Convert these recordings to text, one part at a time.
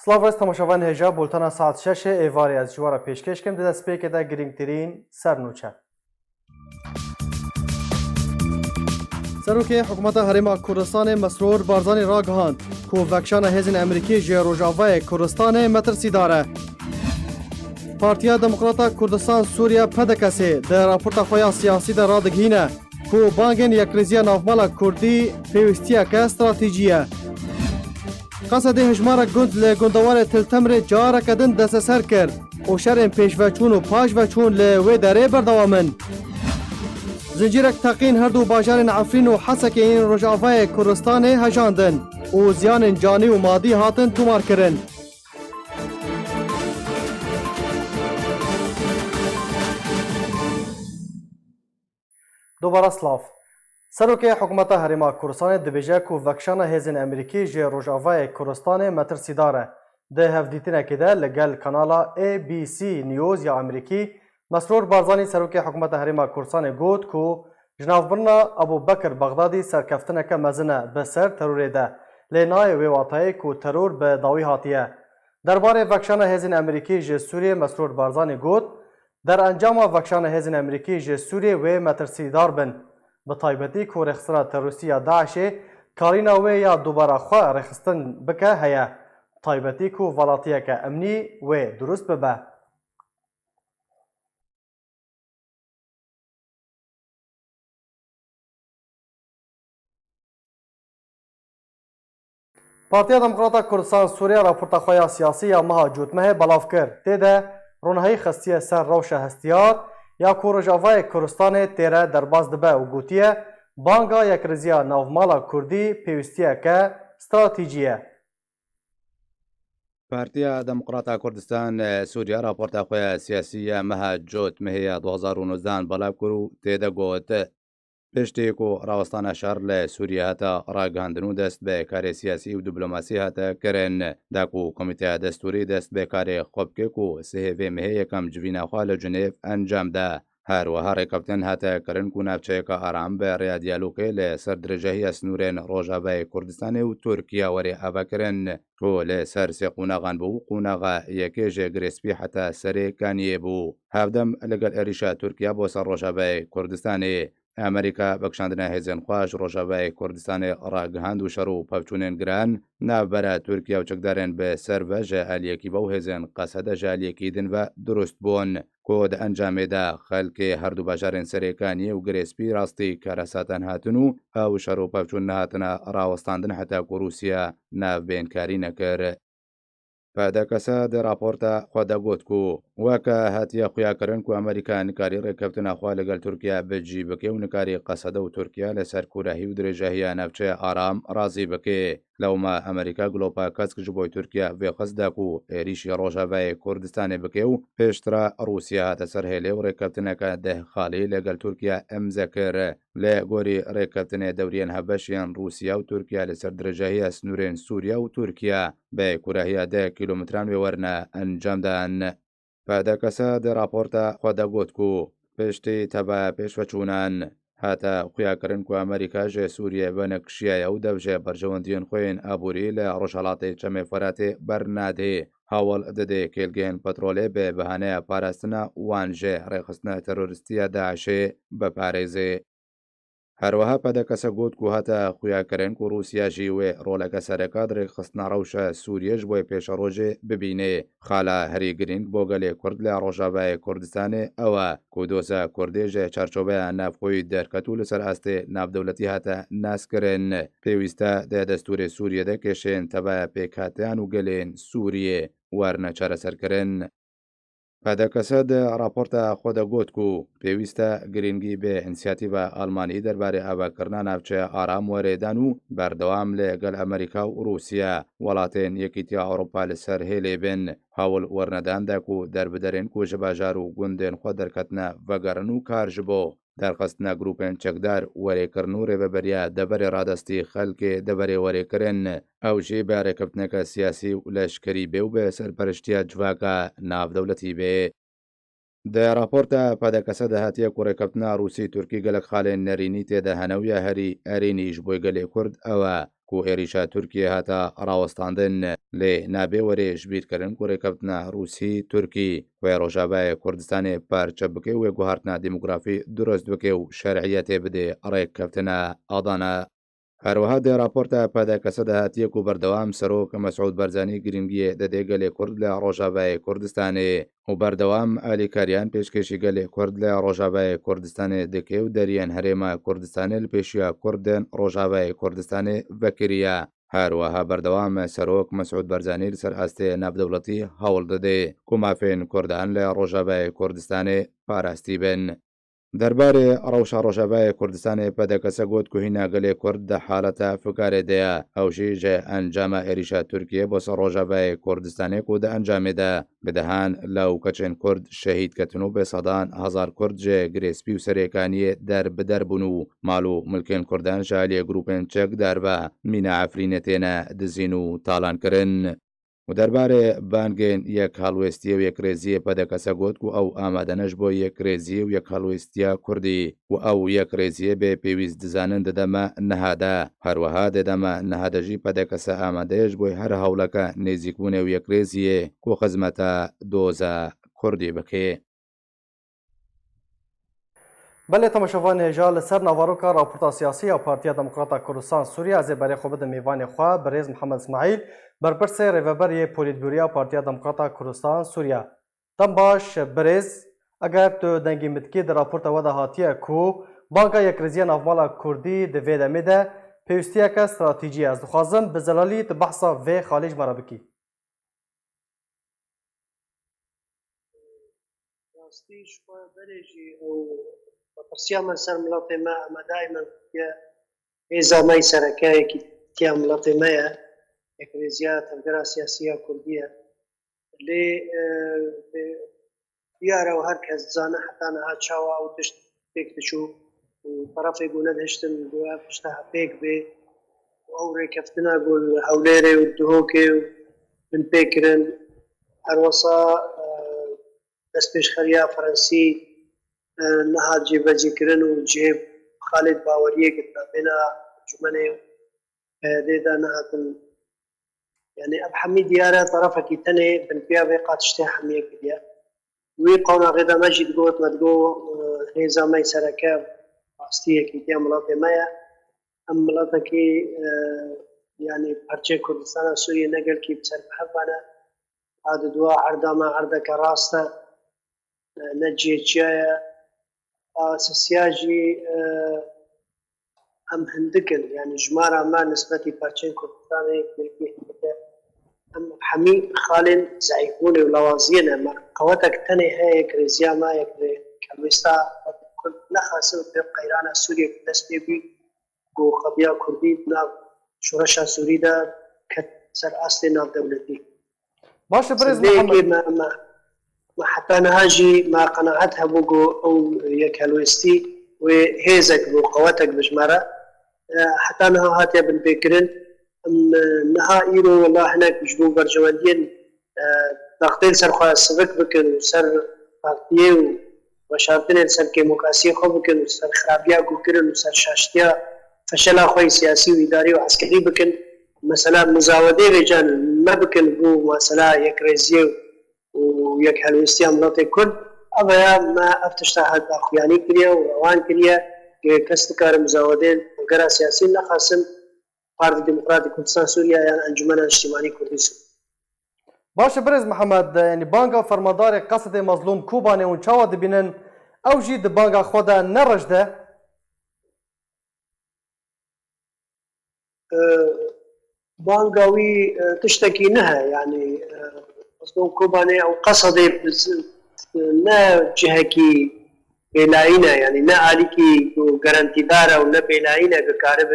سلااوست تماشاوان هجا بولتانا ساعت 6 ایواری از جوارا پیشکش کم ده سپیک ده گرینگترین سرنوچه. سروکی حکومت هرم کردستان مسرور بارزانی را گهاند که وکشان هزین امریکی جه روجاوای کردستان مترسی داره. پارتیا دموکراتا کردستان سوریا پدکسی ده راپورت خویا سیاسی ده را دگهینه که بانگین یک ریزیا نافمالا کردی پیوستیه که استراتیجیه. قصد هجمار گند لگندوار تلتمر جارا کدن دست سر کرد و شرم پیش وچون و پاش وچون لوی داره بردوامن. زنجیرک تقین هر دو باجار عفرین و حسک این رجاوای کردستان هجاندن و زیان جانی و مادی هاتن تومار کرن. دوباره سلاف سروکی حکومت هرما کردستان دبیجه که وکشان هزین امریکی جه روجاوای کردستان مترسی داره. ده هفدیتینه که ده لگل کانالا ABC نیوز یا امریکی مسرور بارزانی سروکی حکومت هرما کردستان گوت که جنابرنا ابو بکر بغدادی سرکفتنه که مزنه به سر تروره ده لینای ویواتایی که ترور به داوی هاتیه. درباره وکشان هزین امریکی جه سوریه مسرور بارزانی گوت در انجام وکشان هزین امریکی جه سوریه و مترسی دار بن. به طایبتی که رخصنا تروریستی داعش کارینا و یا دوباره خواه رخصتن بکه هیا طایبتی که ولاتیه که امنی و درست ببه. پارتیا دموکراتا کردستان سوریه راپورت خواه سیاسی یا مها جوتمه بلاف کرد. تیده رونهی خستیه سر روش هستیات یا کورجاوای کردستان تیره درباز دبه و گوتیه بانگا یک رزیا نومالا کردی پیوستیه که استراتیجیه. پارتیا دموکراتا کردستان سوریه راپورت خواه سیاسی مها جوتمه 2019 بلاف کرو تیده گوت پشتی کو راوستان شهر ل سوریه هتا راگاندنو دست به کار سیاسی و دیپلماسی هتا کرن داکو کمیته دستوری دست به کار خوب که کو سهوی مه یکم جوینا خال جنیو انجام ده هر و هر کاپتن هتا کرن کو نفچه کا آرام به ریا دیالوگ ل سر درجه اسنورن روجاوی کردستان و ترکیه وری اوا کرن کو ل سر سقونغان بو قونغا یکی جگرسپی حتا سر کانیه بو هفدم لگل اریشا ترکیه بو سر روجاوی کردستان امریکا بکشاندنه هزین خواش روجاوای کردستان راگهاند و شرو پفچونین گران نابرا ترکیه و چکدارن به سر و جالیکی و هزین قصد جالیکی دن و درست بون کود انجام ده خلک هر دو باشارن سریکانی و گریسپی راستی کارساتن هاتنو او شرو پفچون هاتنا راوستاندن حتی روسیا ناو بینکاری نکر. پاده کسا در راپورتا خود گوت کو وکا هاتیا خویا کرن کو امریکا نکاری رکبتنا خوا لگل ترکیه بجی بکی و نکاری قصده و ترکیه لسر کوراهی و درجهی نفچه آرام رازی بکی لو ما امریکا گلوپا کسک جبوی ترکیه و قصده کو ایریشی روجاوی کردستان بکی و پیشترا روسیه هات سر هیلی و رکبتنا که ده خالی لگل ترکیه امزکر لگوری رکبتنا دورین هبشیان روسیه و ترکیه لسر درجهی اسنورین سوریه و ترکیه به کوراهی ده کیلومتران ورنه انجام دان. پاده کسا در راپورتا خود گوت کو پشتی تبا پیش وچونان هاتا خویا کرن کو امریکا جه سوریه و نکشیه او دوجه برجواندین خوین ابوری لروشالات چمه فرات برناده حاول دده کلگین پتروله به بهانه پاراستنا وانجه رخصنا تروریستی داعشه بپارزه. هروها پاده کسا گوت کو هاتا خویا کرن کو روسیا جیوه رولک سرکاد رخصنا روش سوریه جبوی پیش روژه ببینه خالا هری گرینگ بوگل کرد لروجاوی کردستان او کودوسا کردی جه چارچوبه نافخوی درکتو لسر است ناف دولتی هاتا ناس کرن پیوسته ده دستور سوریه ده کشن تبا پیکاتیان و گلین سوریه ورنه چاره سر کرن. پاده کسا ده راپورتا خود گوت کو پیوسته گرینگی به انسیاتیو آلمانی درباره اوا کرنا نافچه آرام وریدان و بردوام لگل امریکا و روسیه ولاتین یکیتیا اروپا لسر هیلی بین حاول ورندان ده کو در بدرین کو جباجارو گوندین خود درکتنا وگرنو کار جبو درخستنا گروپین چکدار وری کرنو ری ببریا دبر رادستی خلک دبر وری کرن او جی باره کپتنک سیاسی و لشکری بیو به سرپرشتیا جواکا ناف دولتی بی. ده راپورتا پاده کسا ده هاتیه کوره کپتنا روسی ترکی گلک خاله نرینی تی ده هنویا هری ارینیش بوی گلی کرد او کو ێریشە تورکیە هاتە ڕاوەستاندن لێ نابێ وەرێ ژبیرکردن و ڕێکەوتنە رووسی تورکی وێ ڕۆژاوای کوردستانی پارچە بکەی وێ گوهارتنە دیموگرافی دروست بکێ و شەرعیەتێ بدێ ڕێککەوتنە ئادانە. هەروەها دێ راپۆرتە پادەکەسە داهاتیەک و بەردەوام سەرۆک مەسعود بەرزانی گرنگیە دەدێ گەلێ کورد لە ڕۆژاوای کوردستانê و بەردەوام ئالیکاریان پێشکەشی گەلێ کورد لە ڕۆژاوای کوردستانê دەکێ و دەریان هەرێمە کوردستانê li پێشویا کوردên ڕۆژاوای کوردستانê vekiriye. هەروەها بەردەوام سەرۆک مەسعود بەرزانی لەسەر ئاستێ ناودەوڵەتی هەوڵ دەدێ کو مافێن کوردان لە ڕۆژاوای کوردستانê پاراستی بن. دەربارەی ڕەوشە ڕۆژاوای کوردستانی پەدەکەسە گوت کو هینا گەلێ کورد دە حالەتە فکارێدەیە ئەوژی ژێ ئەنجامە ێریشە تورکیە بۆ سەر ڕۆژاوای کوردستانی و دە ئەنجامێدا بدەهان لەو کەچێن کورد شەهید کەتن و بێسەدان هەزار کورد ژێ گرێسپی و سەرێکانیە دەربدەر بوون و ماڵ و ملکێن کوردان ژالێ گروپێن چەک دەربە مینە ئەفرینەتێنە دزین و تاڵانکردن. و دەربارەی بانگێن یەک هەڵوێستیە و یەکرێزیە پەدەکەسە گوت و ئەو ئامادەنەش بۆ یەکرێزی و یەک هەڵوێستیە کوردی و ئەو یەکرێزیە بێ پێویست دزانن دەدەمە نەهادا. هەروەها دەدەمە نەهادەژی پەدەکەسە ئامادەیەش بۆی هەر هەوڵەکە نێزیکبوونێ و یەکرێزیە کۆ خزمەتە دۆزە کوردی بکێ. بله تماشاوان هێژا لەسەر ناڤاروکا راپۆرتا سیاسی یا پارتیا دموکراتا کوردستان سووریا ez ê berê xwe bidim mêvanê xwe birêz Mihemed İsmaîl berpirsê rêveberiyê polîtbûrûya Partiya Demokrata Kurdistan Sûriya. Dem baş birêz eger tu dengê mitkê di raporta we de hatiye ku Banka Yekreziya Navmala Kurdî di vê demê de pêwîstiyeke stratîjî ye. Ez dixwazim bi zelalî tu behsa vê xalîj me re bikî. برسیا من سر ملت ما اما دائما ایزا مای سرکه کی تیا ملت ما یک ریزیات تفکر سیاسیه کردیه لی بیاره و هر کس زانه حتی نها چاوا و تشت پیک تشو و طرف گونه دشتن دو پشتها پیک بی و او ریکفتنا گل حولیره و دهوکه و من پیکرن هر وصا دست پیش خریا فرنسی نهاد جیبەجی کردن و جێب خالد باوەریە گرتا بێنە جومەنێ دێدا نهاتن یعنی ئەب حەمی دیارە طرفێکی تەنێ بنپیا بێ قاتشتێ حەمیە کردیە وی قۆناغێدا مەجید گوت مەدگۆ هێزامەی سەرەکە ڕاستیەکی تیا وڵاتێ مەیە ئەم وڵاتێکی یعنی پەرچەی کوردستانە سووریە نەگەلکی بچەر بەهەبانە هادە دووە عەردامە عەردەکە ڕاستە نەجێچیایە سیاجی هم هندکن یعنی جمارا ما نسبتی پرچین کردستانی هم حمی خالن ضعیفون و لوازیانه ما قوتک تنه ها یک رزیا ما یک کلوستا نخاسه به قیران سوریه دستی بی گو خبیا کردی ناو شورش سوری دا کت سر اصل ناو دولتی باشه برز محمد ما حتى نهاجي ما قناعتها بوجو او يكالوستي وهيزك بقواتك بجمرة حتى نها هاتيا بالبكرن نها ايرو والله هناك بجبو برجواندين ضغطين سر خواه السبك بكن وسر فاقتيه وشارتين سر كيموكاسي خو بكن وسر خرابيا كوكرن وسر شاشتيا فشلا خوي سياسي وإداري وعسكري بكن مثلا مزاودي رجال ما بكن بو مثلا يكريزيو ويك هالوستيا ملاتي كرد أبا ما أفتشتها هاد أخواني كريا وروان كريا كستكار مزاودين وقرا سياسي نخاسم بارتي ديمقراطي كردستان سوريا يعني أنجمن اجتماعي كردستان باشه برز محمد يعني بانكا فرمادار قصد مظلوم كوباني ونشاوا دبينن أو جي د بانكا خدا نرجده بانكاوي تشتكي نها يعني مظلوم كوباني او قصدي نا جهكي بلاينا يعني نا عليكي جارانتي دارا ولا بلاينا بكارب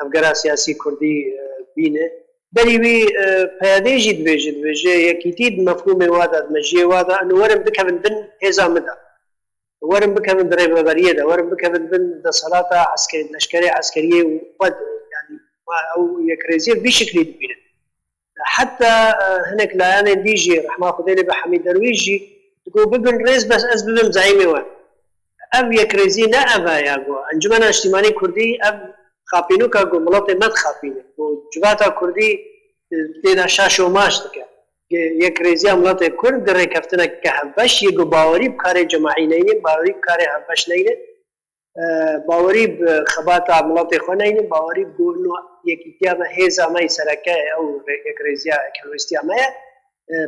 افغرا سياسي كردي بينه بريوي بياديجي دبيجي يكيتيد مفهوم وادا مجي وادا انه ورم بكمن بن هزا مدى ورم بكمن دريبه بريده ورم بكمن بن صلاه عسكري لشكري عسكريه وقد يعني او يكريزي بشكل بينه حتى هناك لا ديجي رحمه خديلي بحميد درويجي تقول ببن رئيس بس از ببن زعيمي وان اب يكريزي لا ابا ياغو انجمن اجتماعي كردي اب خاپینو که گو ملت مد خاپینه و جواتا کردی تیدا شاش و ماش دکه یک ریزی ملت کرد در رکفتنا که هفش یک باوری بکار جماعی نینه باوری بکار هفش نینه باوری بخبات ملت خو نینه باوری بگونو یکی تیام هیزا مای سرکه او یک ریزی کلوستی امای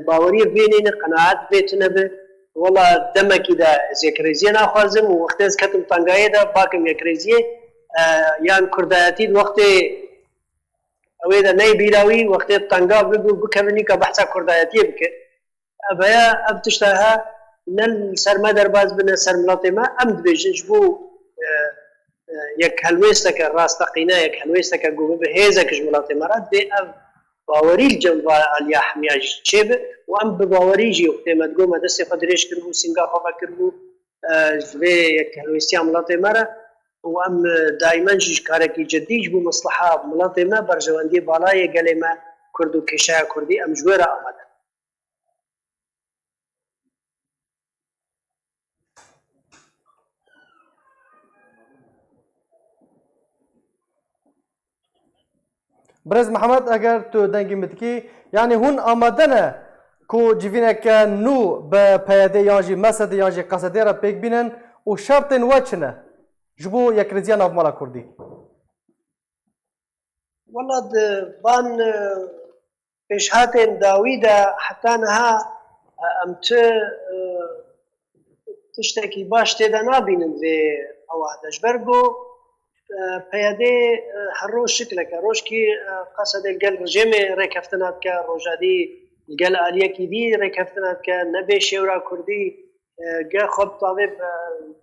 باوری بینین قناعت بیتونه به والله دمکی دا یک ریزی نخوازم و وقتی از کتم تنگایه دا باکم یک ریزی یان کردایتی وقتی اوی دا نی بیراوی وقتی تنگا بگو بکنی که بحثا کردایتی بکن ابایا اب تشتاها نل سرما درباز بنا سرملاط ما امد بیجنش بو یک هلویستا که راستقینا یک هلویستا که گوبه به هیزا کش ملاط مراد دی اب باوری الجنب علیا حمیاج چیب و ام باوری جی وقتی مدگو مدرسه خدریش کربو سنگا خوابا کربو جبه یک هلویستی ملاط مرا و ام دائما جيش كاركي جديج بو مصلحه ملاطي ما برجواندي بالاي قال ما كردو كشا كردي ام جويره امد برز محمد اگر تو دنگی متکی یعنی هون آمدنه کو جیوینک نو به پیاده یانجی مسد یانجی قصده را پیک بینن و شرط وچنه جبو یک ریزیان آف مالا کردی والله بان پیشهات داویدا حتی نها امت تشتکی باش تیدا نابینن و اوادش برگو پیاده هر روز شکل که روز کی قصد گل رژیم رکفتنات که روزادی گل آلیه کی دی رکفتنات که نبی شورا کردی گه خب طالب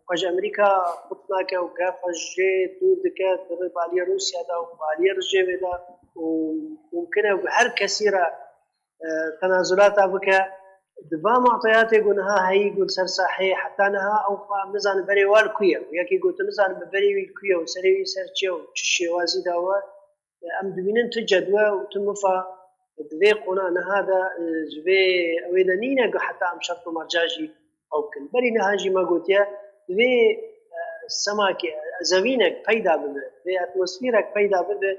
خج امریکا خطنا که و گه خج دور دکه در بالی روسیا دا و بالی رژیم دا و ممکنه هر کسی را تنازلات بکه دبا معطيات يقولها هي يقول سر صحيح حتى انها او مزان بري والكويا وياك يقول مزان بري والكويا وسري سرتشو تشي وازيدا و ام دمين تجدوا وتمفا ذيقنا ان هذا جبي ويدنينا حتى ام شرط مرجاجي او كل بري نهاجي ما قلت يا ذي السماك زمينك فايده بده ذي اتموسفيرك فايده بده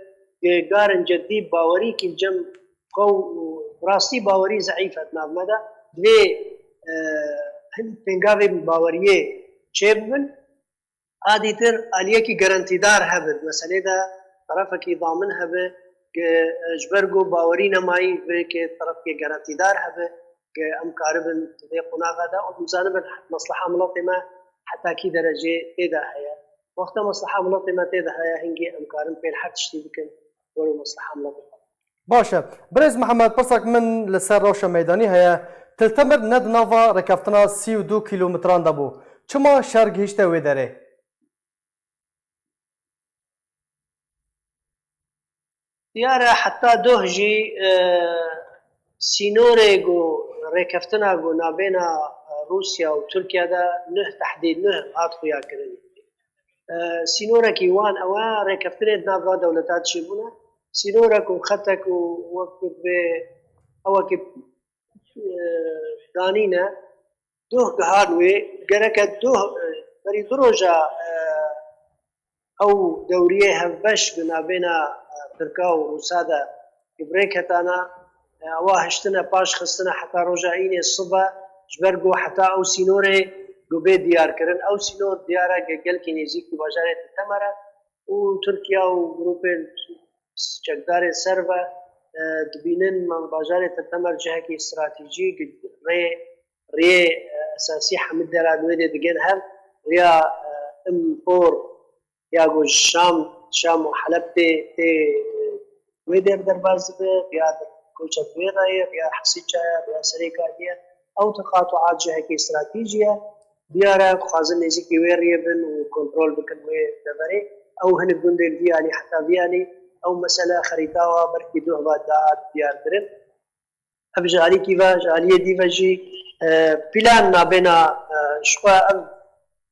قارن جدي باوريك الجم قو راستي باوري ضعيفه نابمده دوی پنگاوی باوریه چه ببن آدی تر آلیه کی گارانتیدار هبه مسئله دا طرف کی ضامن هبه که جبرگو باوری نمایی به که طرف کی گارانتیدار هبه که ام کاربن دوی قناغه دا و مزانبن مصلحه ملت ما حتی کی درجه تیدا هیا وقت مصلحه ملت ما تیدا هیا هنگی ام کارن پیل حد تشتی بکن ولو مصلحه ملت باشه برز محمد پرسک من لسر روش میدانی هیا تلتمر ند ناوا رکفتنا 32 کیلومتران دبو چما شرق هیچته وی داره دیاره حتی دوه جی سینوره گو رکفتنا گو نابینا روسیا و ترکیه دا نه تحدید نه هات خویا کرنی سینوره کی وان اوه رکفتنه ناوا دولتات شبونه سینوره کو خطک و وقت به اوه که دانینا دوه كهانوي جركت دوه بري دروجة أو دورية هفبش بنا بينا تركا وروسادا بريكتانا واهشتنا باش خستنا حتى رجعيني الصبح جبرقو حتى أو سينوري قبي ديار كرن أو سينور ديارة قل كينيزيك بباجارة التمرة وتركيا وغروبين شكدار سربا دبینن من باجار تتمر جهه کی استراتیجی ری اساسی حمد درادوی دیگه هم ریا ام فور یا گو شام و حلب تی ویدر درباز به یا کوچه ویرای یا حسیچه یا سریکا دیا او تقاطعات جهه کی استراتیجیه دیاره خازن نزیکی ویریه بن و کنترول بکن وی دبری او هن گندل دیانی حتی دیانی او مسألة خريطة بركي دوه بعد ديار درن اب جالي كيفا جالية ديفا جي بلان نابنا شقا اب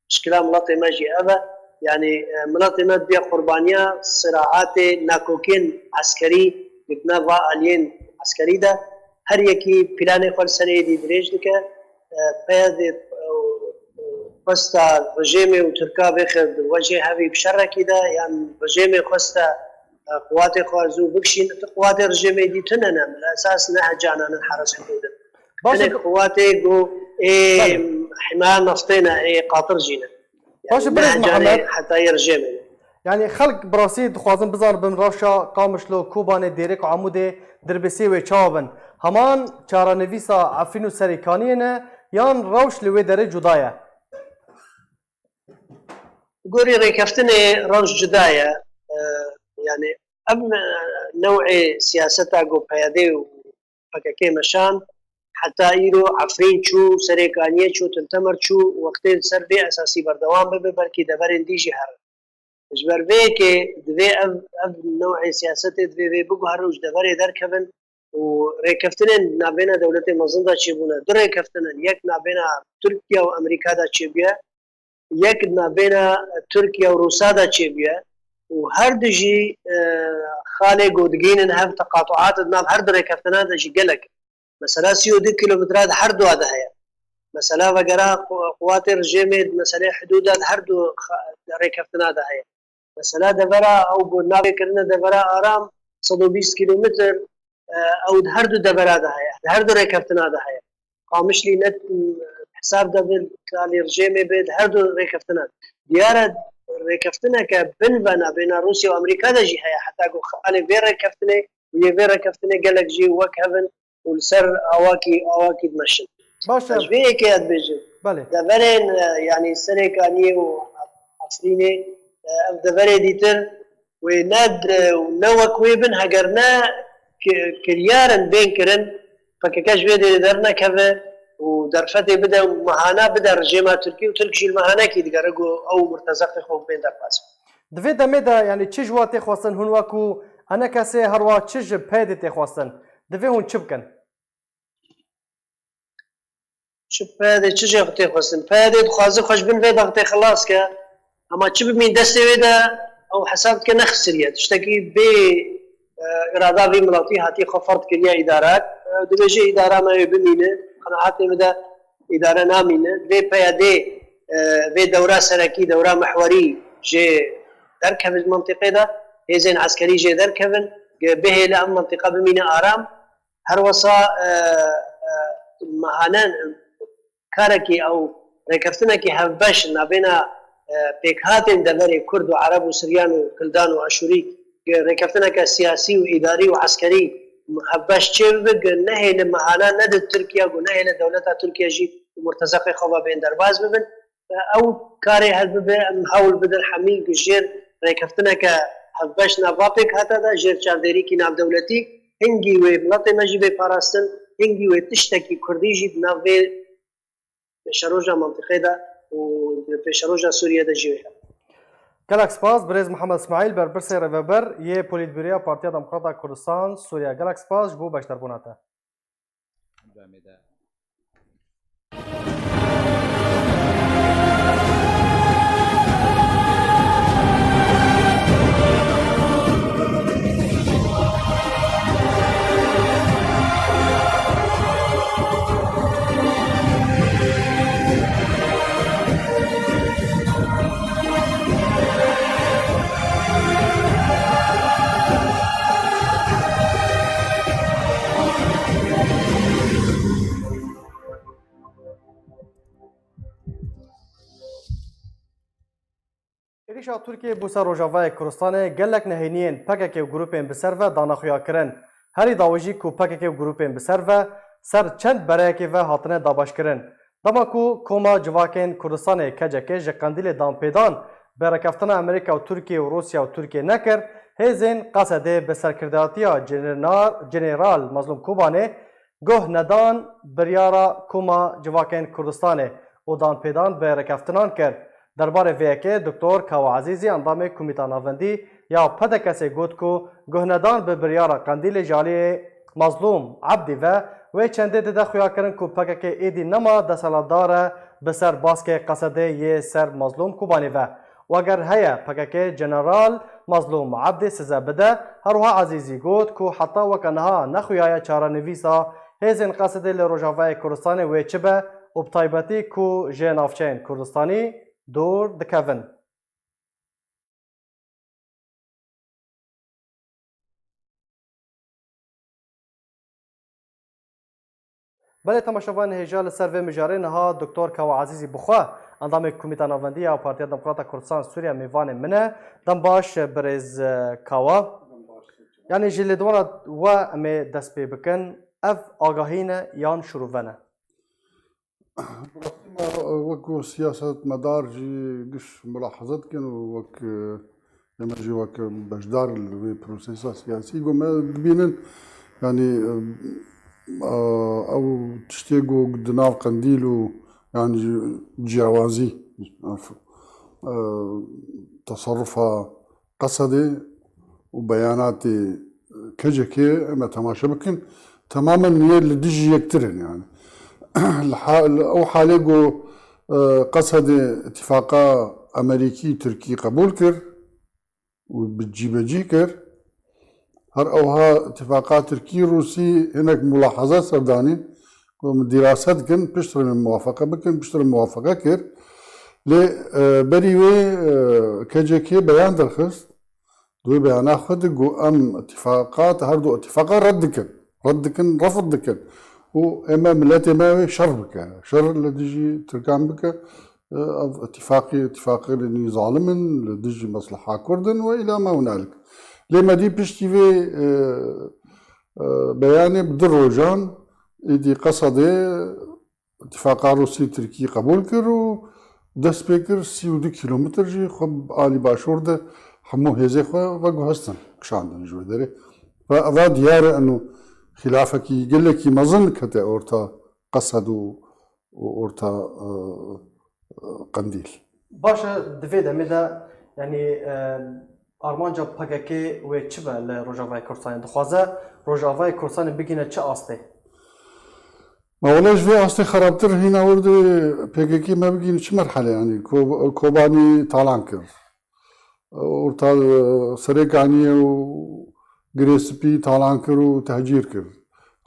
شكلا ملاطي ما جي ابا يعني ملاطي ما بيا قربانيا صراعات ناكوكين عسكري بتنافع عليين عسكري ده هر يكي بلان خل سنة دي دريج دكا بياد خستا رژیم و ترکا بخد وجه هاوی بشرکی دا یعنی رژیم خستا قوات خوازو بکشین قوات رژیم دیتنه نم الاساس نه جانان الحرس حدودا باشه قوات جو حماية نفطينا قاطر جينا باشه برز محمد حتى يرجم يعني خلق براسي دخوازن بزار بن راشا قامشلو كوبان ديريك عمود دربسي و چاون همان چارا نویسا عفرین و سریکانیه یان روش لوی داره جدایه قوري ريكفتني روش جداية يعني أم نوع سياستا قو بيادي وفكاكي مشان حتى إيرو عفرين شو سريكانية شو تنتمر شو وقتين سر بي أساسي بردوام ببي بلكي دبرين ديجي هر جبر بي كي دوي أم نوع سياستا دوي بقو هر وش دبري دركبن وريكفتنين نابينا دولتي مزندا چيبونا دو ريكفتنين يك نابينا تركيا وأمريكا دا چيبيا يك نابينا تركيا وروسا دا چيبيا وهر دجي خالي قودقين هف تقاطعات ناب هر دو ريكفتنان دا جي قلق مثلا 32 كيلومترات هر دو هذا هي مثلا وقرا قوات الرجيم مثلا حدودات هر دو ريكفتنا هذا هي مثلا دبرا او بنابي كرنا دبرا ارام 120 كيلومتر او هر دو دبرا هذا هي هر دو ريكفتنا هذا هي قامش لي نت حساب دبل كالي رجيم بيد هر دو ريكفتنا ديار ريكفتنا كبنبنا بين روسيا وامريكا دا جي هي حتى قو خالي بين ريكفتنا ويا بين ريكفتنا قالك جي وكهفن والسر اواكي دمشق باشه تشبيه كياد بيجي بله دبرين يعني سريكاني وعفريني دبري ديتر وناد ونوك ويبن هجرنا كريارن بين كرن فكاش بيدي درنا كذا ودرفتي بدا مهانا بدا رجيمه تركي وتركي المهانا كي دقرقوا او مرتزق خوف بين درباس دوی دمیده یعنی چه جواتی خواستن هون وکو انا کسی هروا چه جب پیدتی خواستن دوی هون چه بکن شوف هذا تشجع غتي خصن هذا دخازي خوش بن فيدا غتي خلاص كا اما تشب من دستي ويدا او حسابت كنا خسريات تشتكي ب اراده في ملاتي هاتي خفرت كنيا ادارات دبجي اداره ما يبنينه قناعاتي مدى اداره نامينه في بيادي في دوره سركي دوره محوري جي دركب المنطقه ده هيزين عسكري جي دركبن به لام منطقه بمينا ارام هر وصا مهانان كاركي او ركفتنكي هفبش نابينا بيكهاتن دبري كرد وعرب وسريان وكلدان واشوري ركفتنك سياسي واداري وعسكري هفبش تشبق نهي لمهانا ند تركيا ونهي لدولتها تركيا جي مرتزقه خوا بين درباز ببن او كاري هذب محاول بدل حميل جير ركفتنك هفبش نابابك هذا دا جير چارديري كي ناب دولتي هنگي و بلات مجي بپاراستن هنگي و تشتكي كردي جي بناوي بشروجا منطقه دا و بشروجا سوريا دا جيوها گلک سپاس برز محمد اسماعیل بر برسه رهبر یه پولیت بیریا پارتیا دموکراتا کردستان سوریا گلک سپاس بو بشتر بوناته ایشا ترکیه بوسا روجاوای کردستان گلک نهینین پکک و گروپین بسر و دانخویا کرن هری داوجی کو پکک و گروپین بسر و سر چند برایکی و هاتنه داباش کرن دما کو کوما جواکین کردستان کجکه جقندیل دامپیدان برکفتن امریکا و ترکیه و روسیا و ترکیه نکر هزین قصده بسرکرداتیا جنرال مظلوم کوبانه گوه ندان بریارا کوما جواکین کردستان و دامپیدان برکفتنان کرد درباره ویکه دکتر کاو عزیزی اندام کمیته ناوندی یا پد کسی گفت کو گهندان به بریار قندیل جالی مظلوم عبدی و چنده ده خویا کرن کو پک که ایدی نما دسالدار بسر باسکه قصده یه سر مظلوم کوبانی و اگر هيا پک جنرال مظلوم عبدی سزا بده هروها عزیزی گفت کو حتی وکنها نخویا چاره نویسا هزین قصده لروجاوای کردستان و چبه و بتایبەتی کو جێ ناوچەیەن کوردستانی دوور دکەون. بله تماشاوان هێژا لەسەر vê mijarê niha Dr. Kawa Azîzî bixwe endamê Komîta Navendî ya Partiya Demokrata Kurdistan Sûriya mêvanê min e. Dem baş birêz Kawa. Yani ji lêdwana we em ê dest pê bikin ev agahî ne yan şûrûve ne? وەکو سیاست مەدار جی گشت ملاحظەت کن و وەک ئێمە جی وەک بەشدار لەوێ پرۆسێسا سیاسی گۆمە ببینن ینی ئەو تشتێک و دناو قەندیل و ینی جیاوازی تەسەڕفا قەسەدێ و بەیاناتی کەجێکێ ئەمە تەماشە بکن تەمامەن نیە لە دژی یەکترن یانی او حالێگو قصد اتفاقا امریکی ترکی قبول کرد و بجی کرد هر اوها اتفاقا ترکی روسی هناك ملاحظات سردانين دراسات كن بشتر من موافقة بكن بشتر موافقة كر لي بريوي كجكي بيان درخست دو بيان اخذ جو ام اتفاقات هردو اتفاقا رد كن رفض كن وإما ملاتي ماوي شر بك شر اللي تجي تركان بك اتفاقي لاني ظالما تجي مصلحة كردن وإلى ما هنالك لما دي بشتي في بياني بدروجان دي قصدي اتفاق روسي تركي قبول كر دس بيكر 32 كيلومتر جي خب آلي باشور ده حمو هيزي خو وقو هستن كشاندن جوي داري فأضا ديار انه خلافك يقول لك مظن كتا أورتا قصد وأورتا قنديل. باشا دفيد أمدا يعني أرمانجا بحكي ويتشبه لروجافاي كورسان دخوازة روجافاي كورسان بيجينا تش أصلي. ما ولاش في أصلي خرابتر هنا ورد بحكي ما بيجينا تش مرحلة يعني كوباني طالانكر أورتا سريك عني گریسپی تالان کرد و تهجیر کرد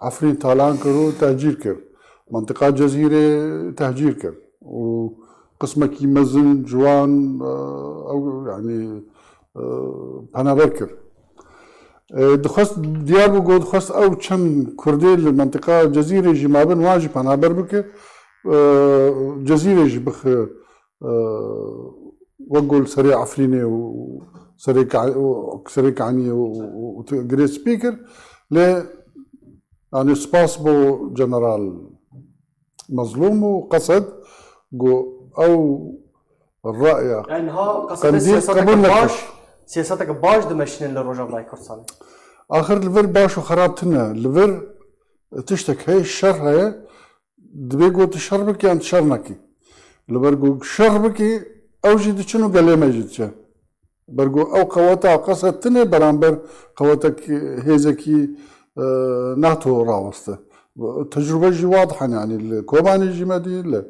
عفرین تالان کرد و تهجیر کرد منطقه جزیره تهجیر کرد و قسمکی مزن جوان او يعني پنابر کرد دخست دیار بگو دخست او چند کردی المنطقه جزیره جی مابن واجی پنابر بکر جزیره جی بخ وقول سريع عفريني سريك عني وجريت سبيكر ل يعني سباسبو جنرال مظلوم وقصد او الرأي يعني ها قصد سياستك باش دمشنين لروجافاي كورسان اخر الفر باش وخرابتنا الفر تشتك هي الشر هي دبيقو تشربك يعني تشرنكي لبرقو شربكي او جد شنو قال لي ما جدش برقو او قوتا قصد تنه برامبر قوتك هيزكي ناتو راوسته تجربه جي واضحه يعني الكوباني جمادي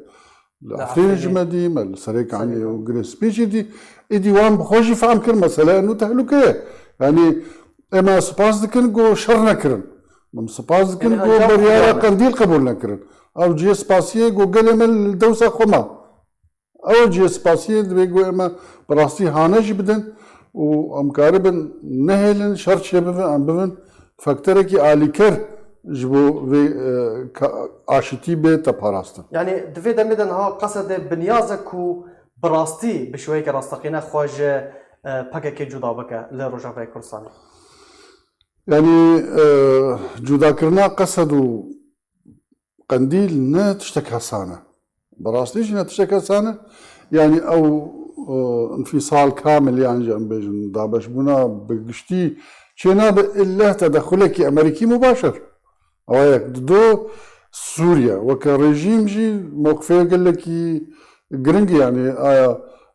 العفرين جمادي مال سريك عني وجريس بيجي دي ديوان بخوجي فهم كر مساله انه تهلكه يعني اما سباس دكن جو شر نكرن سباس دكن جو برياره قنديل قبول نكرن او جي سباسيه جو قلم الدوسه خما او جي سباسيه بيقول اما براسي هانج بدن وامكاربن نهلن شرط شبه ام بفن فاكتوركي اليكر جبو في اشتي بي تباراستن يعني دفيد مدن ها قصد بنيازك و براستي بشويه كراستقينا خواج باكي جدا بك لروجافاي كورسان يعني جدا كرنا قصدوا قنديل نا تشتكى سانه براستيش نا تشتكى سانه يعني او انفصال كامل يعني جنب بيجن دابش بنا بقشتي شنا إلا تدخلك أمريكي مباشر أوياك دو سوريا وكرجيم جي موقفه قال لك جرينج يعني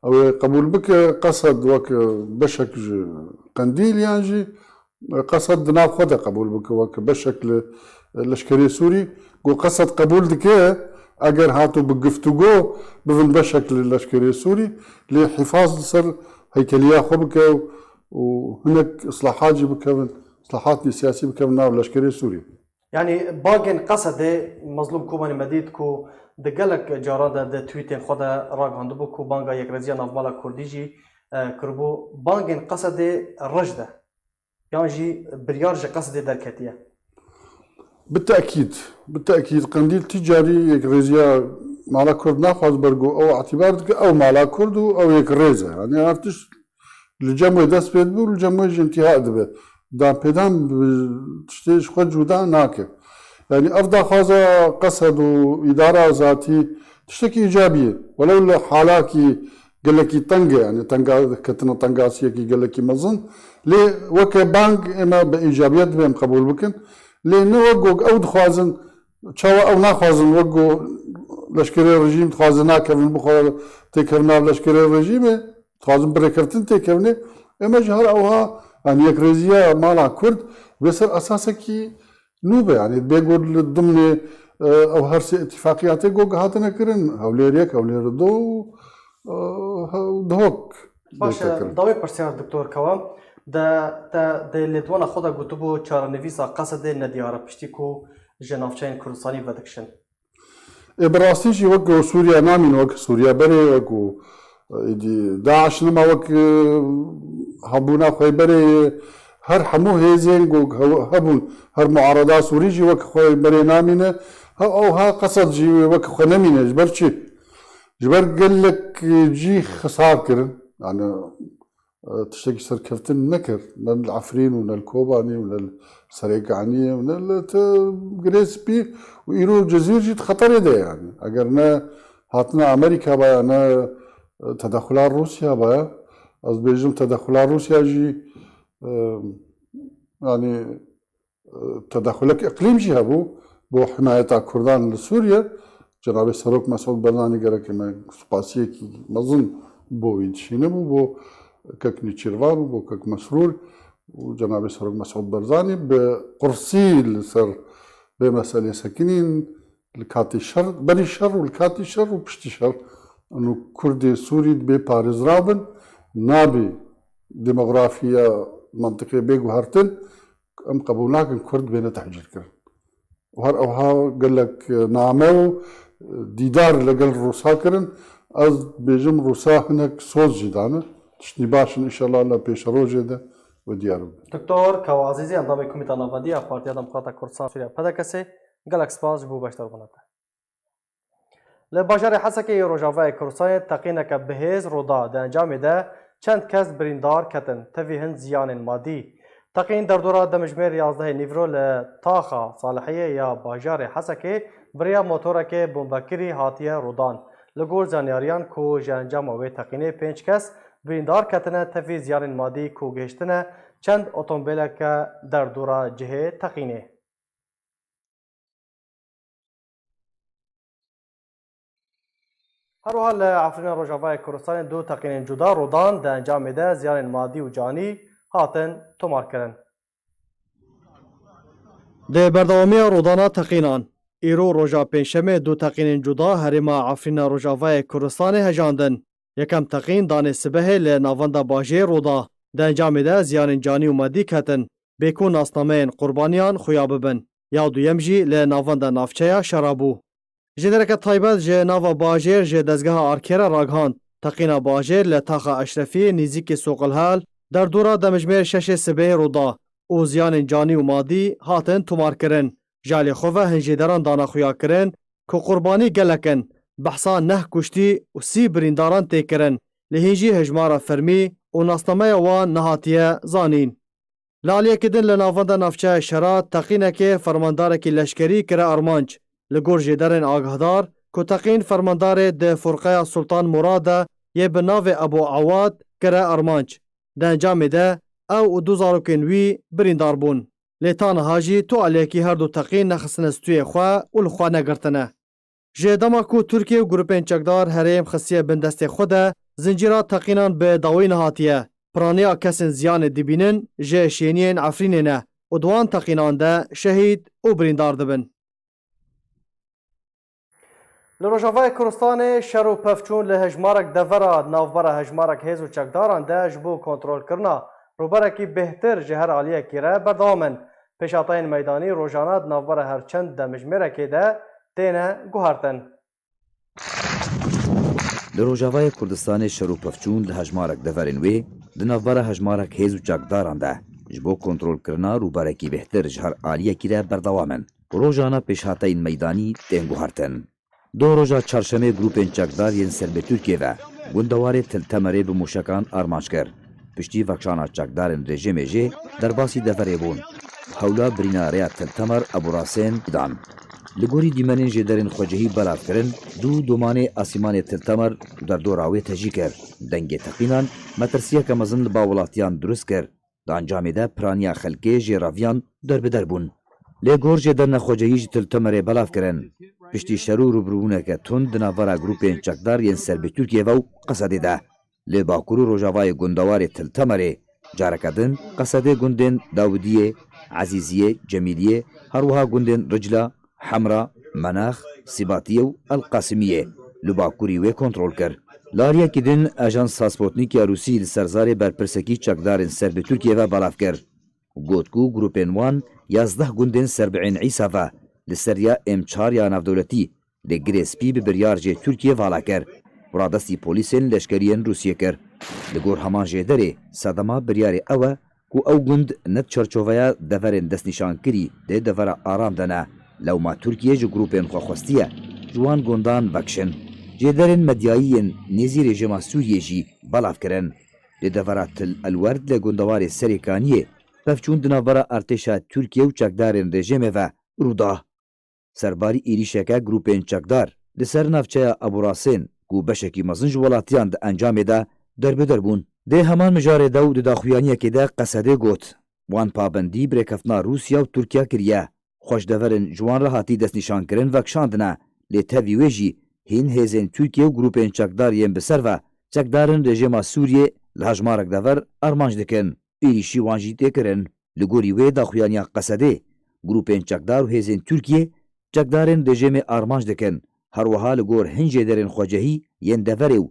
أو قبول بك قصد وك بشك قنديل يعني جي قصد ناف خدا قبول بك وك بشك لشكري سوري قو قصد قبول دك اگر هاتو بقفتوغو بفن بشكل اللشكري السوري لحفاظ سر هيكلية خبك وهناك اصلاحات جي بكمن اصلاحات سياسية بكمن ناو اللشكري السوري يعني باقين قصد مظلوم كوباني مديد كو دقلك جاران ده تويتين خدا راق هندبو كو بانقا يكرزيا نافمالا كرديجي كربو باقين قصد الرجدة يعني جي بريارج قصد دركتية. بالتأكيد قنديل تجاري يكرزيا مالا كرد ناخذ برجو أو اعتبار أو مالا كرد أو يكرزة يعني عرفتش الجمع دست بيد بو الجمع انتهاء دبه دام بيدام تشتيش خد جودا ناكر يعني أفضل خازة قصد وإدارة ذاتي تشتكي إيجابية ولو حالاكي قال لك طنقة يعني طنقة كتنا طنقة سيكي قال لك مظن لي وك بانك إما بإيجابيات بهم قبول بكن لأنه وقوق أو دخوازن تشاو أو ناخوازن وقو لشكري الرجيم تخوازنا كفن بخور تكرنا لشكري الرجيم تخوازن بريكرتن تكرني إما جهر أوها يعني يكرزيا مالا كرد بيصير أساسا كي نوبة يعني بيقول ضمن أو هرسي اتفاقيات يقول هاتنا كرن هوليريك هولير دو دهوك باشا ضوي برسيار دكتور كوام دا لدوانا خدا قطبو چار نویسا قصد ندیاره پشتیکو جنافچین کردستانی بدکشن براستيجي وقو سوريا نامين وقو سوريا بري وقو داعش نما وقو هبونا خوي بري هر حمو هيزين هبون هر معارضات سوريجي وقو خوي بري نامين او ها قصد جي وقو خو نامين جبر چي جبر قال لك جي خسار كرن يعني تشتكي سر كفتن نكر من العفرين ومن الكوباني ومن السريقانية ومن الجريسبي وإيرو الجزيرة جيت خطر ده يعني أجرنا هاتنا أمريكا بقى أنا تدخلات روسيا بقى از بيجم تدخلات روسيا جي يعني تدخلك إقليم جي هبو بو حماية كردان لسوريا جناب سروك مسعود برنامج قال كما سباسية كي مظن بو يدشينه بو كك نيتشيرفان بو كك مسرور وجناب سروك مسعود برزاني بقرصي سر بمسألة سكنين الكاتي الشر بري الشر والكاتي الشر وبشتي الشر انه كردي سوري بي باريز رابن نابي ديموغرافيا منطقية بيجو هارتن ام قبولناك كرد بين تحجير كرد وهر اوها قال لك نعمو ديدار لقل روسا كرن از بيجم روسا هناك صوت جدانه تشني باشن ان شاء الله لا بيش روجه ده وديارو دكتور كوا عزيزي اندامي كوميتا نافاديا بارتيا دموكراتا كردستان سوريا پدکسي گلک سپاس بو باشتر بناته لباجار حسكي روجاوا كردستان تقينك بهز رودا ده انجام ده چند کس بریندار کتن تفی هند زیان مادی تقین در دوره دمجمیر 11 نیورو لطاقه صالحیه یا باجار حسکه بریا موتورک بمبکری هاتیه رودان لگور زانیاریان کو جانجام و تقینه 5 کس بریندار کتنه تفی زیان مادی کو گشتنه چند اتومبیلک در دوره جهه تقینه هر حال عفرین روجاوای کردستان دو تقین جدا رودان ده انجام ده زیان مادی و جانی هاتن تمار کرن. ده بردوامی رودانا تقینان ایرو روجا پنجشنبه دو تقین جدا هرما عفرین روجاوای کردستان هجاندن. یکم تقین دان سبه لناوند باجه رودا ده انجام ده زیان جانی و مادی کتن بیکون اسنامین قربانیان خویا ببن. یا دویم جی لناوند نافچه شرابو. جدرک تایبت جه ناو باجر جه دزگاه آرکیرا راگهاند تقینا باجر لطاقه اشرفی نیزیک سوقلحال در دوره دمجمیر 6 سبه رودا او زیان جانی و مادی هاتن تمار کرن جالی خواه هنجیدران دانا خویا کرن که قربانی گلکن بحثا نه کشتی و 30 برینداران تی کرن لهنجی هجمار فرمی و ناسنامه وان نهاتیه زانین لالیه کدن لناوند نافچه شرات تقینه که فرماندارکی لشکری کره ارمانج لگور جدرن آگهدار که تقین فرماندار ده فرقه سلطان مراده یه بناو ابو عواد کره ارمانج ده انجام ده او 2000 بریندار بون لیتان هاجی تو علیکی هر دو تقین نخصن استوی خواه و الخواه نگرتنه جدما کو ترکیه و گروپین چکدار هریم خصیه بندست خوده زنجیرات تقینان به داوی نهاتیه پرانیا کسین زیان دبینن جه شینین عفرینه و دوان تقینان ده شهید و بریندار دبن لروجاوای کردستان شر و پفچون لهجمارک دورا ناوبر هجمارک هیز و چکداران ده جبو کنترل کرنا روبرکی بهتر جهر عالیه کیره بردامن پێشاتایên meydanî rojana di navbera her çend demijmêrekê de têne guhartin. Li Rojavayê Kurdistanê şer û pevçûn li hejmarek deverên wê di navbera hejmarek hêz û çekdaran de ji bo kontrolkirina rûbarekî bêhtir ji her aliyekî de berdewam in. Rojana pêşhateyên meydanî tên guhartin. Do roja çarşemê grûpên çekdar yên serbê Tirkiye ve gundewarê Tiltemerê bi mûşekan armanc kir. Piştî vekşana çekdarên rejimê jê derbasî deverê bûn. Hewla birîna rêya Tiltemer Eburasên dan. Li gorî dîmenên jê derên xwecihî belavkirin, dû domanê asîmanê Tiltemer derdora wê tejî kir. Dengê teqînan metirsiyeke mezin li bawelatiyan durist kir. Di encamê de piraniya xelkê jê raviyan derbeder bûn. Lê gor jê derna xwecihî ji Tiltemerê belav kirin. Piştî şer û rûbirûbûneke tund di navbera grûpên çekdar yên serbê Tirkiye ve û Qesedê de. Lê bakurû Rojavayê gundewarê Tiltemerê careke din Qesedê gundên Dawidiyê, Ezîziyê, Cemîliyê, her wiha gundên Ricla, Hemra, Menax, Sîbatiye û Elqasimiyê li bakurî wê kontrol kir. Lariyekî din Ajansa Sputnikya Rûsî li serzarê berpirsekî çekdarên serbê Tirkiye ve belav kir. Got ku grûpên wan 11 gundên serbîên Îsa ve li seriya M4 ya navdewletî lê girê spî bi biryar jê Tirkiye vala kir. Radestî polîsên leşkeriyên Rûsiyê kir. Li gor heman jê derê sedema biryarê ew e ku ew gund net çerçoveya deverên destnîşankirî dê devera aram dene. Lewma Tirkiye ji grûpên xwexwestî ye ji wan gundan vekşin. Jêderên medyayî yên nêzî rejima Sûriyê jî belav kirin. Lê devera Til Elwerd lê gundewarê Serêkaniyê pevçûn di navbera artêşa Tirkiye û çekdarên rejimê ve rûda. Serbarî êrişeke grûpên çekdar li ser navçeya Eburasên ku beşekî mezin ji welatiyan di encamê de derbeder bûn. Dê heman mijarê de û di daxuyaniyekê de Qesedê got. Wan pabendî birêkeftina Rûsya û Tirkiye kiriye. Xweşdeverên ji wan re hatî destnîşankirin vekşandine. Lê tevî wê jî hîn hêzên Tirkiye û grûpên çekdar yên bi ser ve çekdarên rejima Sûriyê li hejmarek dever armanc dikin. Êrişî wan jî tê kirin. Li gorî wê daxuyaniya Qesedê grûpên çekdar û hêzên Tirkiye çekdarên rejimê armanc dikin. Her wiha li gor hin jêderên xwecihî yên deverê û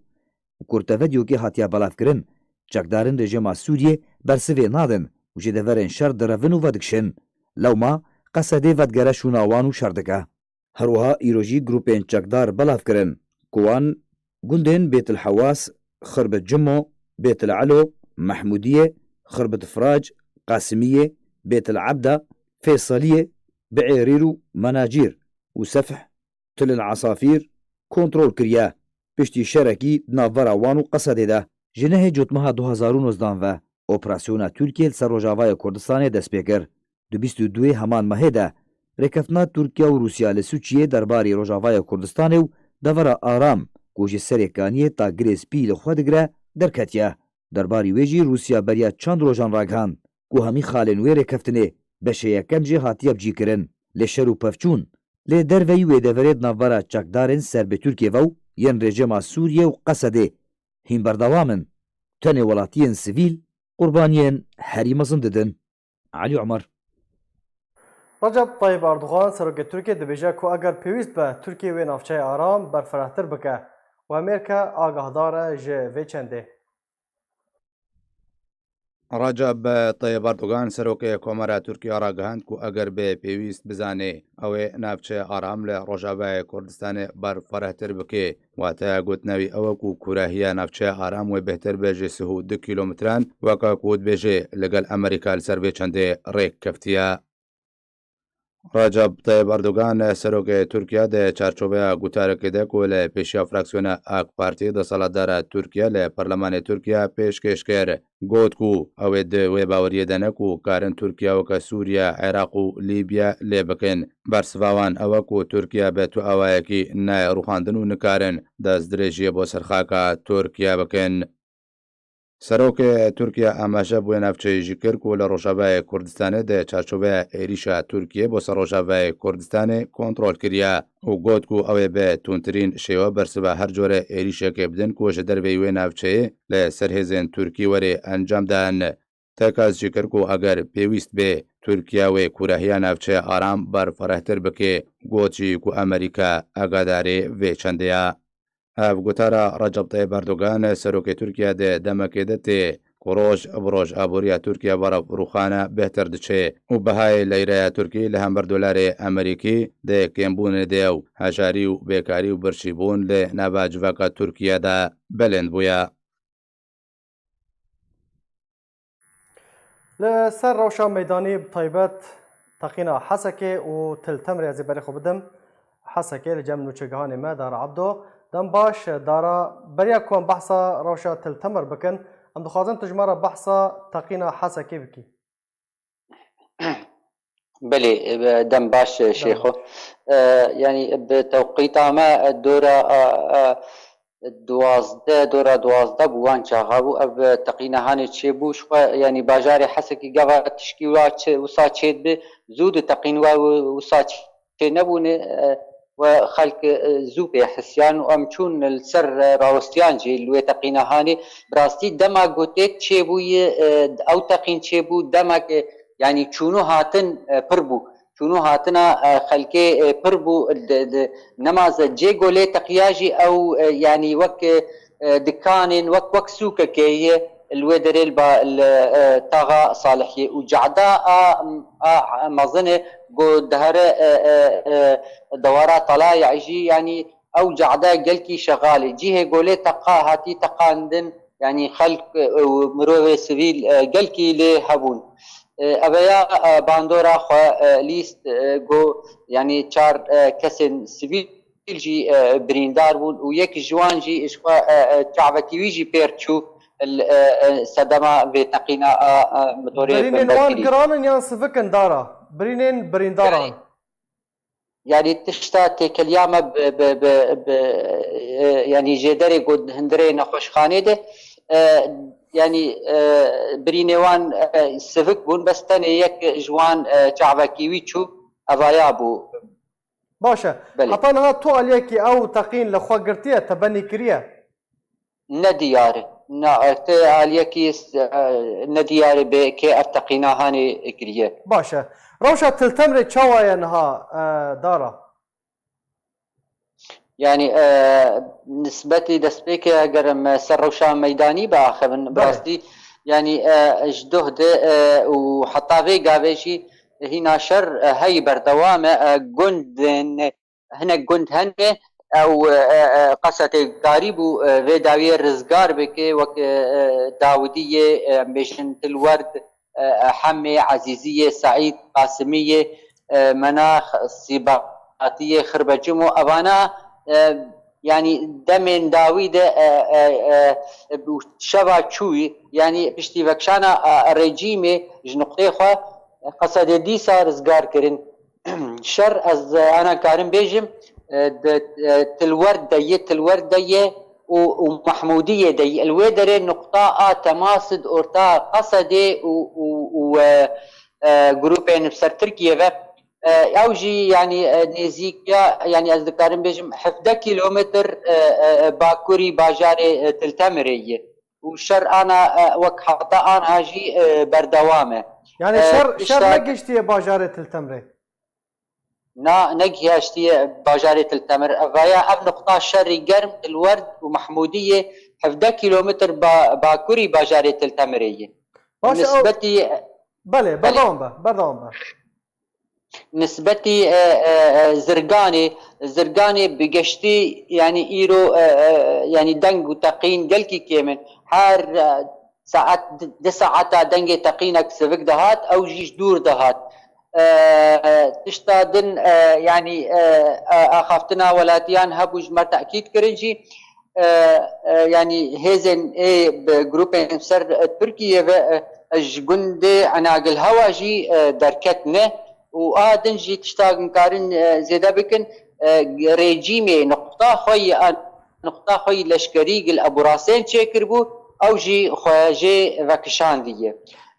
kurtevedyokê hatiye belavkirin çekdarên rejima Sûriyê bersivê nadin û ji deverên şer direvin û vedikşin. Lewma Qesedê vedgere şûna wan û şer dike. Her wiha îro jî grûpên çekdar belav kirin ku wan gundên Bêtil Hewas, Xirbet Cimo, Bêtil Elo, Mehmûdiyê, Xirbet Firac, Qasimiyê, Bêtil Ebda, Fêsaliyê, Biêrîr û Menacîr û Sefh, Tilil Asafîr kontrol kiriye. Piştî şerekî di navbera wan û Qesedê de. Ji nehê cotmeha 2019 ve operasyona Tirkiye li ser Rojavayê Kurdistanê dest pê kir. Di 22 heman mehê de rêkeftina Tirkiye û Rûsya li Sûçiyê derbarê Rojavayê Kurdistanê û devera aram ku ji Serêkaniyê ta girê spî li xwe digire derketiye. Derbarî wê jî Rûsya beriya çend rojan ragihand ku hemî xalên wê rêkeftinê beşê yekem jê hatiye bicîkirin. Lê şer û pevçûn lê derveyî wê deverê di navbera çekdarên serbê Tirkiye ve û yên rejima Sûriye û Qesedê hîn berdewam in. Tenê welatiyên sivîl qurbaniyên herî mezin didin. Elî Umar. Recep Tayyip Erdoğan serokê Tirkiye dibêje ku eger pêwîst be Tirkiye wê navçeyê aram berfirehtir bike û Amerîka agahdar e ji vê çendê. Recep Tayyip Erdogan serokê Komara Tirkiye ragihand ku eger bê pêwîst bizanê ew ê navçeya aram li Rojavayê Kurdistanê berfirehtir bike. Wateya gotnewî ew e ku kurahiya navçeya aram wê bêhtir be ji 32 kîlometran weke ku dibêje ligel Amerîka li ser vê çendê rêk keftiye. Recep Tayyip Erdogan serokê Tirkiye de çarçoveya gutarekê de ku li pêşiya fraksiyona AK Partî desalatdara Tirkiye li Parlemanê Tirkiye pêşkêş kir. Got ku ew ê di wê baweriyê de ne ku karin Tirkiye weke Sûriye, Iraq û Lîbya lê bikin. Bersiva wan ew e ku Tirkiye bi tu awayekî ne rûxandin û nikarin destdirêjiyê bo serxaka Tirkiye bikin. Serokê Tirkiye amaje bûyê navçeyî jî kir ku li Rojavayê Kurdistanê de çarçoveya êrişa Tirkiye bo ser Rojavayê Kurdistanê kontrol kiriye û got ku ew ê bi tundtirîn şêwe bersiva her corê êrişekê bidin ku ji dervê wê navçeyê li ser hêzên Tirkî werê encam dan. Tekaz jî kir ku eger pêwîst bê Tirkiye wê kurahiya navçeya aram berfirehtir bike. Got jî ku Amerîka agadarê vê çendê ye. Ev gotara Recep Tayyip Erdogan serokê Tirkiye de demekê de tê كروش بروش أبوريا تركيا برا روخانة بهتر دچه و بهای لیره ترکی لهم $1 أمریکی ده کمبون دیو هشاری و بیکاری و برشیبون ل نواج وکا ترکیا ده بلند بویا. لسر روشا ميداني بطيبات تقينا حسكي و تلتمري از بري بدم حسكي لجم نوچگهاني ما دار عبدو دم باش دارا بريا كون بحثا روشا تلتمر بكن ام دخوازن تجمارا بحثا تقينا حسكي بكي. بلي دم باش شيخو. يعني بتوقيت ما الدورة دوازده بوان چاغابو اب تقينا هاني تشيبو شو يعني باجاري حسكي قبا تشكيلات وسا تشيد به زود تقين وسا تشيد نبونه وخلق زوبي حسيان وامچون السر راوستيان جي اللي تقينا هاني براستي دما قوتيت تشيبو او تقين تشيبو دما يعني چونو هاتن پربو چونو هاتنا خلقي پربو نماز جي قولي تقياجي او يعني وك دكان وك سوكا كي الودر الطاغا صالحي وجعدا مظنه قو دهر دوارا طلايع يجي يعني او جعدا قلكي شغالي جيه قولي تقا هاتي تقاندن يعني خلق مروه سبيل قلكي لهبون أبيا باندورا خو ليست جو يعني چار كسن سبيل جي بريندار بون ويك جوان جي اشوا تعبتي ويجي بيرتشو الصدمة بتقينا مدوري برينين وان قرانن يان سفكن دارا برينين برينداران يعني تشتا تكليامة يعني جدري قد هندري نخوش خاني ده يعني برينيوان سفك بون بس تاني يك جوان شعبكيوي تشو افايابو باشا حطانها تو عليكي او تقين لخوا قرتيه تبني كريه ندياري عليكي ندياري بكي ارتقينا هاني كريه باشا روشا تلتمري تشاويا نها دارا يعني نسبتي دسبيك قرم سر وشا ميداني باخر براستي يعني اجدهد وحتى في قابيشي هنا شر هاي بردوامه جند هنا جند هنه او قصة قريب في داوية رزقار بكي وك داودية مشن الورد حمي عزيزية سعيد قاسمية مناخ سيباتية خربة جمو أبانا يعني دمين داويد شبا تشوي يعني بشتي بكشانا ريجيمي جنقطي خوا قصد ديسا رزقار كرن شر از انا كارم بيجم تلورد دي ومحمودية دي الويدر نقطة تماسد أورتا قصدي و جروبين بسر تركيا اوجي يعني نيزيكيا يعني از دكارم بيجم 11 كيلومتر باكوري باجاري تلتمرية وشر انا وك حتى انا هاجي بردوامه يعني شر نقشتي باجاري تلتمري نجي اشتي باجاري تلتمر فيا اب نقطة شر قرم الورد ومحمودية 11 كيلومتر باكوري باجاري تلتمرية نسبتي بله بردوام نسبتي زرقاني بقشتي يعني ايرو يعني دنگ وتقين قلكي كيمن حار ساعات 10 ساعات دنگ تقينك سفك دهات او جيش دور دهات تشتادن يعني اخافتنا ولاتيان هبوج ما تاكيد كرنجي يعني هيزن بجروبين سر تركيا جندي عناق الهواجي دركتنا وآدنجي تشتاق كارن زيدا بكن ريجيمي نقطة خوي لشكريق الأبو راسين شكر بو أو جي خواجي فاكشان دي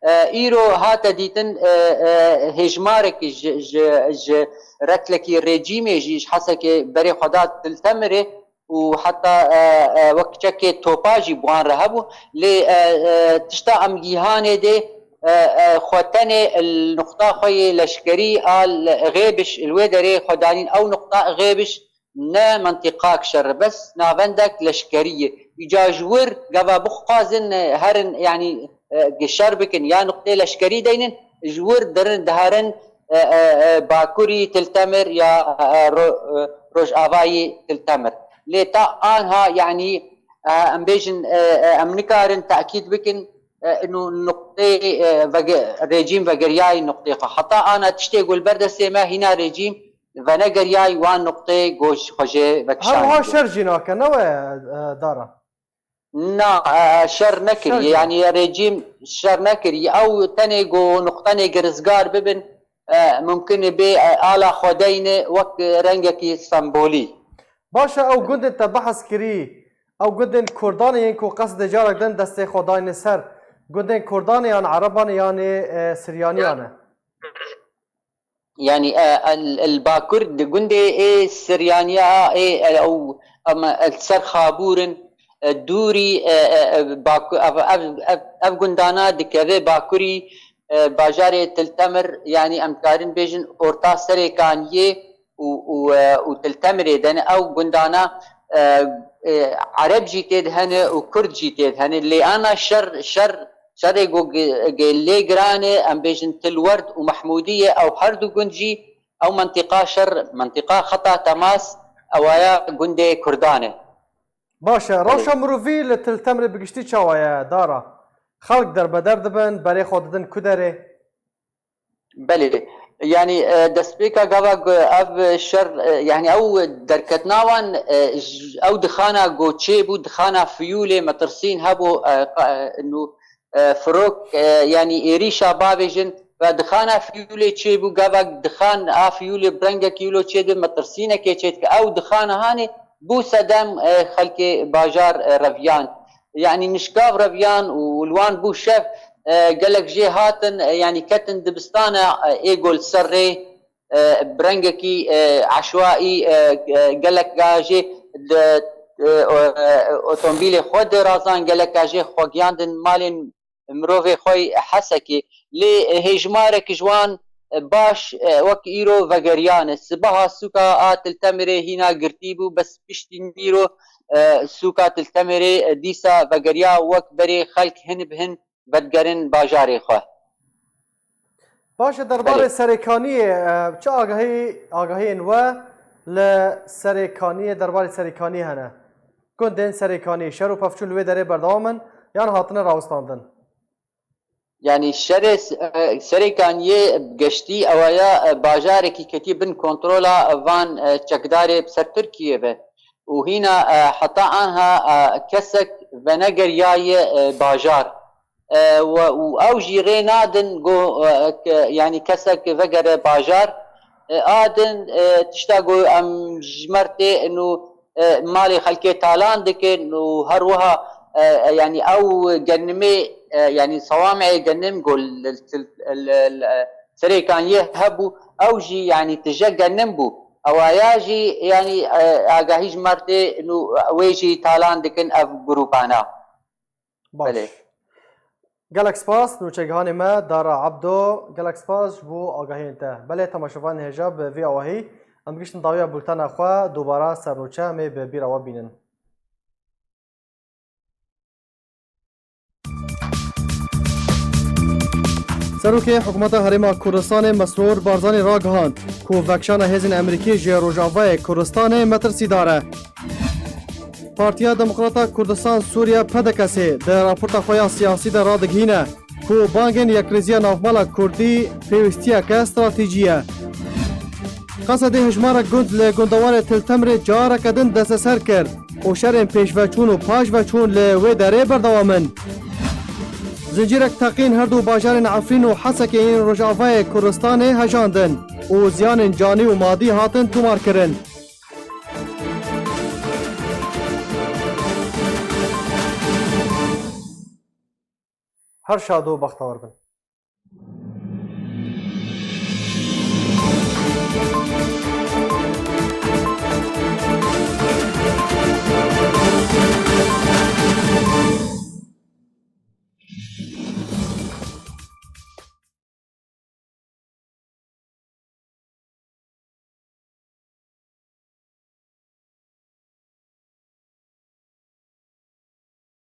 إيرو هاتا ديتن هجمارك رتلكي ريجيمي جيش حسكي بري خدات تلتمري وحتى وقت شكي توباجي بوان رهبو لي تشتا أمجيهاني دي خوتني النقطة خوي لشكري قال غيبش الويدري خدانين أو نقطة غيبش نا منطقاك شر بس نافندك لشكرية يجاجور قبا بخازن هرن يعني گشار بکن یا نقطه لشکری دینن جور درن دهارن باکوری تلتمر یا روش آوایی تلتمر لیتا آنها يعني ام بيجن ام نكارن تاكيد بكن انه نقطه ريجيم فقرياي نقطه حتى انا تشتغل بردسه ما هنا ريجيم فنقرياي وان نقطه جوش خجي بكشان هل هو شر جيناك نوى دارا نا شر نكري يعني ريجيم شر نكري او تنيجو نقطه نجرزقار ببن ممكن بي آلا خدين وك رنجكي سمبولي باشا او قد انت بحث كري او قد ان كرداني ينكو قصد جارك دن دستي خداين سر قد ان كرداني يعني عرباني يعني سرياني يعني الباكر قندي ايه سريانيا ايه او اما السر خابورن الدوري باكو اف قندانا دكذا باكوري باجاري تلتمر يعني امكارن بيجن اورتا سري كانيه وتلتمر دن او قندانا عرب جيتيد هنا وكرد جيتيد هنا اللي انا شر اللي جرانه ام بيجن تلورد ومحموديه او حردو قنجي او منطقه شر منطقه خطا تماس او يا قندي كردانه باشا روشا مروفي لتلتمر بقشتي چاويا دارا خلق در بدر دبن بري خوددن كدري بله يعني دسبيكا قبق اف شر يعني او دركتناوان او دخانا قوتشيبو دخانا فيولي مترسين هبو انه فروك يعني ايريشا بابيجن فدخانا فيولي تشيبو قبق دخان فيولي برنجا كيلو تشيد مترسينه كيتشيت او دخانا هاني بو سدام خلكي باجار رفيان يعني نشكاف رفيان والوان بو شف قال لك جي هاتن يعني كتن دبستانه ايجول سري برنجكي عشوائي قال لك جي اوتومبيلي خود رازان قال لك جي خوغياندن مالين مروفي خوي حسكي لي هجمارك جوان باش وك ايرو فغريان سبها سوكا تلتمري هنا قرتيبو بس بشتي ميرو سوكا تلتمري ديسا فغريا وك بري خلق هن بهن بدگرن باجاری خواه باشه درباره سرکانیه چه آگاهی انوه لسرکانیه درباره سرکانیه هنه گندن سرکانیه شر و پفچون لوی داره بردوامن یان هاتنه راوستاندن يعني شر سرکانیه گشتی اویا باجاری کی کتی بن کنترولا وان چکداری بسر ترکیه به و هنا حتى انها كسك ونقر ياي باجار او جيري نادن يعني كسك فقر باجار ادن تشتاقو ام جمرتي انه مالي خلكي تالان دكن وهروها يعني او جنمي يعني صوامعي جنم قول سري كان يهبو او جي يعني تجا جنمبو او ياجي يعني اگاهي جمرتي انه ويجي تالان دكن اف جروبانا بله گلک سپاس نوچگهان ما دارا عبدو گلک سپاس بو آگاهی انته بله تماشاوان هجاب وی آواهی ام گشتن داویا بولتن اخوا دوباره سرنوچه می به بیروا بینن سروک حکومت هرم کردستان مسرور بارزانی را گهاند کو وکشان هزین امریکی جی روجاوای کردستان مترسی داره پارتیا دموکراتا کردستان سوریا پدکسی در راپورت خویا سیاسی در رادگینه کو بانگن یکریزیا نافمالا کردی پیوستیا که استراتیجیه قصد هجمار گند لگندوار تلتمر جارا کدن دست سر کرد و شرم پیش وچون و پاش وچون لوی داره بردوامن زنجیرک تقین هر دو باجار عفرین و حسک این رجافای کردستان هجاندن و زیان جانی و مادی هاتن تومار کرن هر شاد و بختور بن